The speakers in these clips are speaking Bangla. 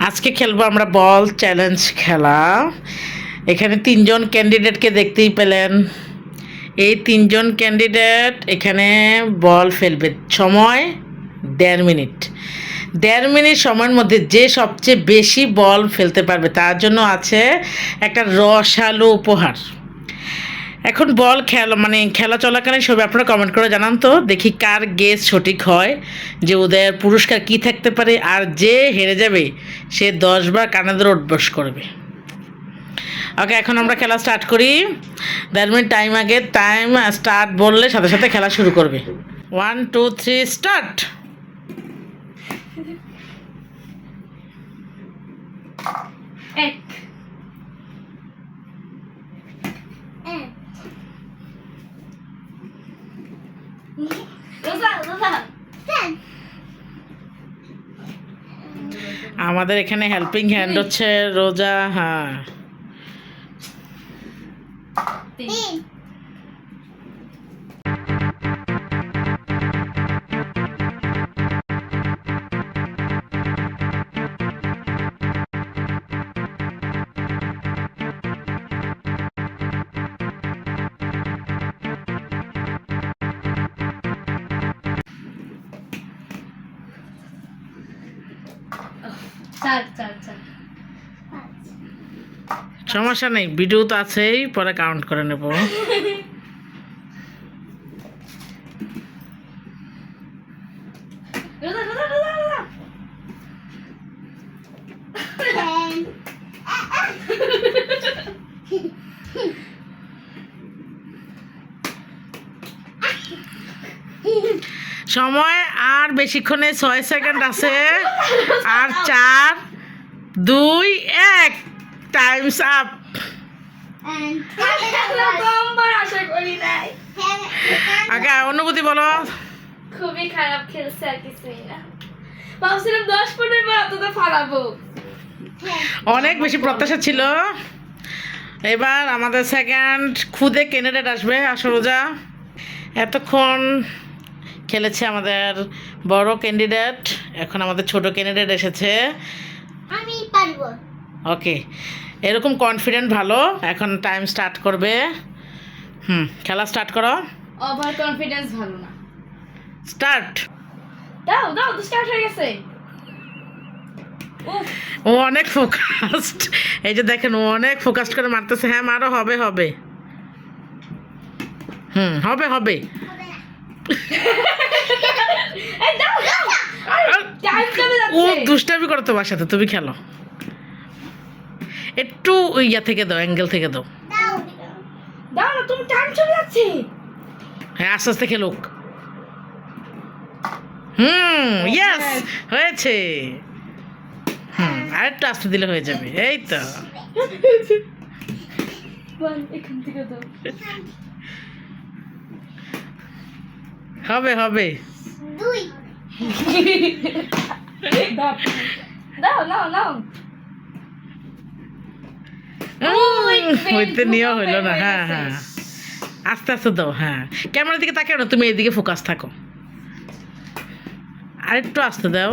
আজকে খেলবো আমরা বল চ্যালেঞ্জ খেলা। এখানে তিনজন ক্যান্ডিডেটকে দেখতেই পেলেন। এই তিনজন ক্যান্ডিডেট এখানে বল ফেলবে। সময় 1.5 মিনিট। 1.5 মিনিট সময়ের মধ্যে যে সবচেয়ে বেশি বল ফেলতে পারবে তার জন্য আছে একটা রসালো উপহার। এখন বল খেলা চলাকালীন সবাই আপনারা কমেন্ট করে জানান তো, দেখি কার গেস সঠিক হয় যে ওদের পুরস্কার কি থাকতে পারে। আর যে হেরে যাবে সে 10 বার কানে ধরে উঠবস করবে। ওকে, এখন আমরা খেলা স্টার্ট করি। 1.5 মিনিট টাইম আগে, টাইম স্টার্ট বললে সাথে সাথে খেলা শুরু করবে। 1 2 3 স্টার্ট। আমাদের এখানে হেল্পিং হ্যান্ড হচ্ছে রোজা। হ্যাঁ, সমস্যা নেই, ভিডিও তো আছেই, পরে কাউন্ট করে নেব। সময় আর বেশিক্ষণে 6 সেকেন্ড আছে। আর 4 2 1 টাইমস আপ। আগে অনুভূতি বলো। খুবই খারাপ খেলছে, আর কিছুই না। ভাবছিলাম 10 ফুটের পর অতটা ফালাবো। অনেক বেশি প্রত্যাশা ছিল। এবার আমাদের সেকেন্ড খুদে ক্যান্ডিডেট আসবে। আসরোজা এতক্ষণ খেলেছে আমাদের বড় ক্যান্ডিডেট, এখন আমাদের ছোট ক্যান্ডিডেট এসেছে। আমি পারবো। ওকে, এরকম কনফিডেন্ট ভালো। এখন টাইম স্টার্ট করবে। খেলা স্টার্ট করো। ওভার কনফিডেন্স ভালো না। স্টার্ট। দাও দাও, তো স্টার্ট হয়ে গেছে। ও অনেক ফোকাসড। এই যে দেখেন, ও অনেক ফোকাসড করে মারতেছে। হ্যাঁ, মারো, হবে হবে। হবে হবে। এই দাও দাও, টাইম চলে ও যাচ্ছে। দুষ্টামি করো তোমার সাথে, তুমি খেলো। একটু ইয়া থেকে দাও, অ্যাঙ্গেল থেকে দাও। দাও না, তুমি টাইম চলে যাচ্ছে। হ্যাঁ, আস্তে আস্তে খেলুক। ইয়েস, হয়েছে। আরেকটু আস্তে দিলে হয়ে যাবে। এই তো। এখান থেকে দাও। হবে হবে। দাও নাও নাও। হইতে নিয়ে হইলো না। হ্যাঁ হ্যাঁ, আস্তে আস্তে দাও। হ্যাঁ, ক্যামেরার দিকে তাকাও না, তুমি এইদিকে ফোকাস থাকো। আরেকটু আস্তে দাও।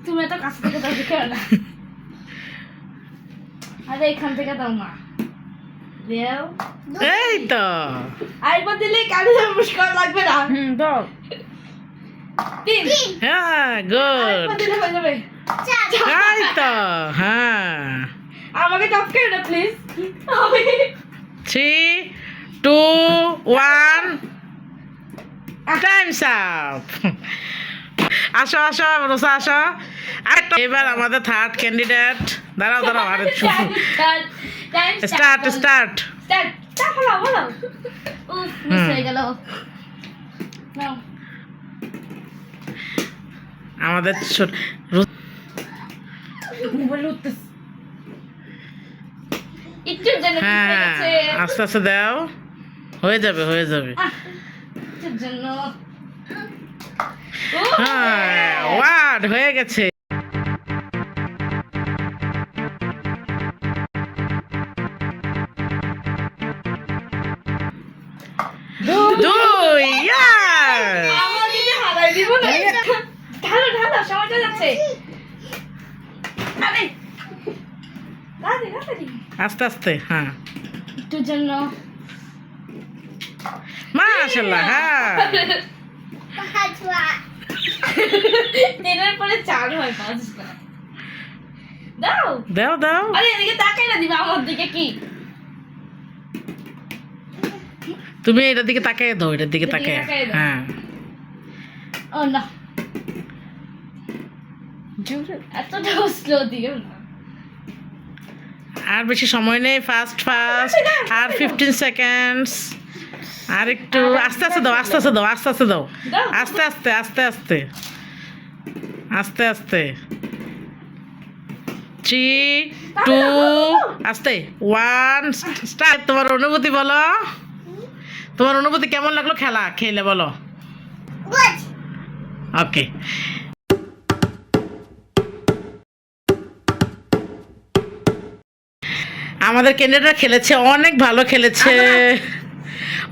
তুমি এত কাছ থেকে দাও, দেখে না। আরে এখান থেকে দাও না। দেও। এই তো। আরেকবার দিলে কানে নমস্কার লাগবে না। দাও। 3। হ্যাঁ, গুড। আরেকবার দিলে হয়ে যাবে। এই তো। হ্যাঁ, আমাকে টপ করে দাও প্লিজ। 3 2 1 Times up. আসো আসো রোসা, আসো। এবার আমাদের থার্ড ক্যান্ডিডেট। দাঁড়াও দাঁড়াও, আরে স্টার্ট স্টার্ট। বলো বলো। উফ, মিস হয়ে গেল। নাও। আমাদের একটু জন্য হ্যাঁ, আস্তে আস্তে দাও। হয়ে যাবে হয়ে যাবে। একটু জন্য। হ্যাঁ, ওয়ার্ড হয়ে গেছে। না সময় চলে যাচ্ছে আরে তাড়াতাড়ি আস্তে আস্তে, হ্যাঁ একটুর জন্য মাশাআল্লাহ, হ্যাঁ তিনের পরে 4 হয় 5 না দাও দাও দাও। আরে এদিকে তাকাই না দিবা আমার দিকে কি তুমি এটার দিকে তাকায় দাও, এটার দিকে এটার দিকে তাকায়, তাকায় দাও। হ্যাঁ ও না জোরে এতটাও স্লো দিও না আর বেশি সময় নেই, ফাস্ট ফাস্ট, আর 15 সেকেন্ডস, আর একটু আস্তে আস্তে দাও, আস্তে আস্তে দাও, আস্তে আস্তে দাও, দাও। আস্তে আস্তে আস্তে আস্তে আস্তে আস্তে, 3 2 আস্তে 1 স্টার্ট। তোমার অনুভূতি বলো, তোমার অনুভূতি কেমন লাগলো খেলা খেলে বলো। ওকে, আমাদের ক্যান্ডিডেটরা খেলেছে, অনেক ভালো খেলেছে,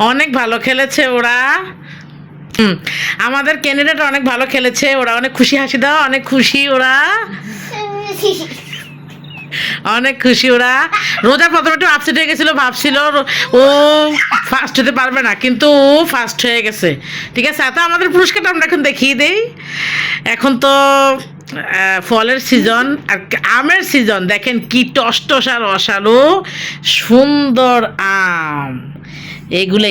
অনেক ভালো খেলেছে ওরা। আমাদের ক্যান্ডিডেট অনেক ভালো খেলেছে, ওরা অনেক খুশি, হাসি দাও, অনেক খুশি ওরা, অনেক খুশি ওরা। রোজা প্রথমে একটু আপসেট হয়ে গেছিল, ভাবছিল ও ফার্স্ট হতে পারবে না, কিন্তু ও ফার্স্ট হয়ে গেছে। ঠিক আছে, তো আমাদের পুরস্কারটা আমরা এখন দেখিয়ে দেই। এখন তো ফলের সিজন আর আমের সিজন, দেখেন কি টসটস আর রসালো সুন্দর আম। এগুলো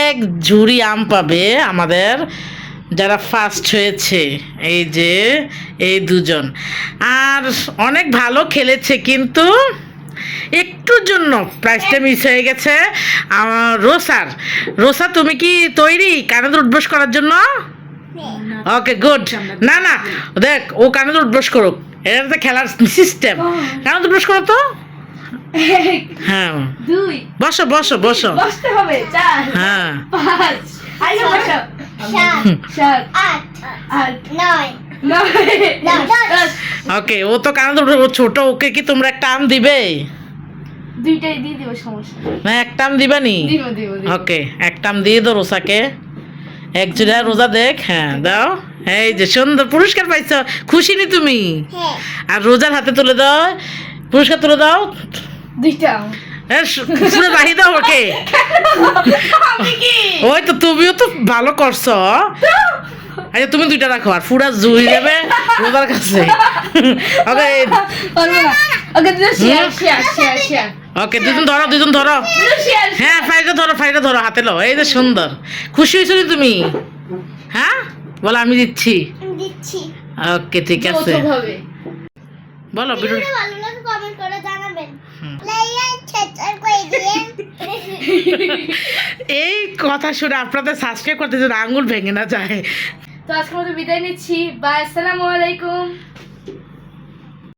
এক ঝুড়ি আম পাবে আমাদের যারা ফার্স্ট হয়েছে, এই যে এই দুজন। আর অনেক ভালো খেলেছে, কিন্তু একটুর জন্য প্রাইসটা মিস হয়ে গেছে আমার রোসার। রোসা, তুমি কি তৈরি কানাদে উঠবোস করার জন্য? Okay good. না না, দেখ ও কানাদে উঠবোস করুক, এটা তো খেলার সিস্টেম। কানাদে উঠবোস করো তো। হ্যাঁ, 2 বসো বসো বসো, বসতে হবে 4 হ্যাঁ 5 আইসা বসো 7 8 9 ওকে। ও তো কানাদে ও ছোট, ওকে কি তোমরা একটা আম দিবে? দুইটাই দিয়ে দিব, সমস্যা না একটা আম দিবানি? দিব দিব ওকে, একটা আম দিয়ে দাও রোসাকে। এক জোড়া রোজা দেখ, হ্যাঁ দাও। এই যে সুন্দর পুরস্কার পাইছো, খুশি নি তুমি? আর রোজার হাতে তুলে দাও, পুরস্কার তুলে দাও। দুইটা পুরো রাহি দাও ওকে। আমি কি ওই তো তুমিও তো ভালো করছো। আচ্ছা তুমি দুইটা রাখো, আর পুরা জুড়ি যাবে রোজার কাছে। Okay okay share share share share okay, দুজন ধরো, দুজন ধরো। শেয়ার হ্যাঁ ফাইলটা ধরো, ফাইলটা ধরো, হাতে লো। এই যে সুন্দর, খুশি হয়েছো নি তুমি? হ্যাঁ বলো, আমি দিচ্ছি। দিচ্ছি। ওকে ঠিক আছে, যৌথভাবে বলো ভিডিও। ভিডিওটা ভালো লাগলে কমেন্ট করে জানাবেন। লাইক শেয়ার করে দিন। এই কথা শুনে আপনাদের সাবস্ক্রাইব করতে যেন আঙুল ভেঙে না যায়। তো আজকের মতো বিদায় নিচ্ছি, বাই, আসসালামু আলাইকুম।